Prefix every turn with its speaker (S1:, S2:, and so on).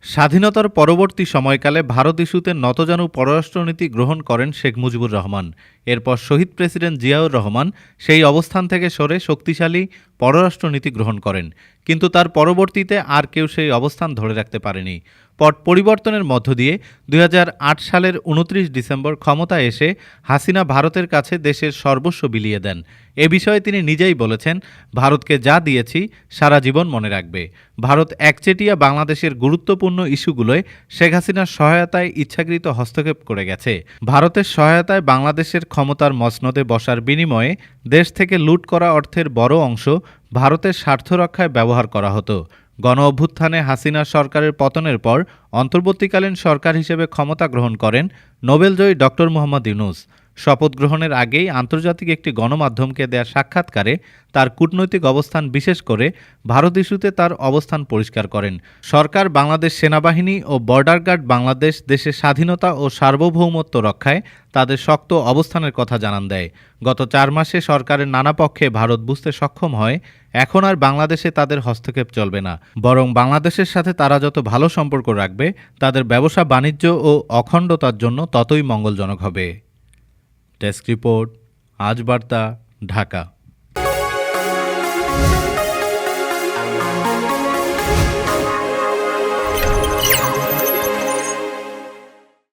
S1: স্বাধীনতার পরবর্তী সময়কালে ভারত ইস্যুতে নতজানু পররাষ্ট্রনীতি গ্রহণ করেন শেখ মুজিবুর রহমান। এরপর শহীদ প্রেসিডেন্ট জিয়াউর রহমান সেই অবস্থান থেকে সরে শক্তিশালী পররাষ্ট্রনীতি গ্রহণ করেন, কিন্তু তার পরবর্তীতে আর কেউ সেই অবস্থান ধরে রাখতে পারেনি। পট পরিবর্তনের মধ্য দিয়ে ২০০৮ সালের ২৯ ডিসেম্বর ক্ষমতায় এসে হাসিনা ভারতের কাছে দেশের সর্বস্ব বিলিয়ে দেন। এ বিষয়ে তিনি নিজেই বলেছেন, ভারতকে যা দিয়েছি সারা জীবন মনে রাখবে। ভারত একচেটিয়া বাংলাদেশের গুরুত্বপূর্ণ ইস্যুগুলোয় শেখ হাসিনার সহায়তায় ইচ্ছাকৃত হস্তক্ষেপ করে গেছে। ভারতের সহায়তায় বাংলাদেশের ক্ষমতার মসনদে বসার বিনিময়ে দেশ থেকে লুট করা অর্থের বড় অংশ ভারতের স্বার্থ রক্ষায় ব্যবহার করা হতো। গণ অভ্যুত্থানে হাসিনা সরকারের পতনের পর অন্তর্বর্তীকালীন সরকার হিসেবে ক্ষমতা গ্রহণ করেন নোবেলজয়ী ডক্টর মোহাম্মদ ইউনূস। শপথ গ্রহণের আগেই আন্তর্জাতিক একটি গণমাধ্যমকে দেয়া সাক্ষাৎকারে তার কূটনৈতিক অবস্থান, বিশেষ করে ভারত ইস্যুতে তার অবস্থান পরিষ্কার করেন। সরকার বাংলাদেশ সেনাবাহিনী ও বর্ডার গার্ড বাংলাদেশ দেশের স্বাধীনতা ও সার্বভৌমত্ব রক্ষায় তাদের শক্ত অবস্থানের কথা জানান দেয়। গত ৪ মাসে সরকারের নানা পক্ষে ভারত বুঝতে সক্ষম হয় এখন আর বাংলাদেশে তাদের হস্তক্ষেপ চলবে না, বরং বাংলাদেশের সাথে তারা যত ভালো সম্পর্ক রাখবে তাদের ব্যবসা বাণিজ্য ও অখণ্ডতার জন্য ততই মঙ্গলজনক হবে। ডেস্ক রিপোর্ট, আজ বার্তা, ঢাকা।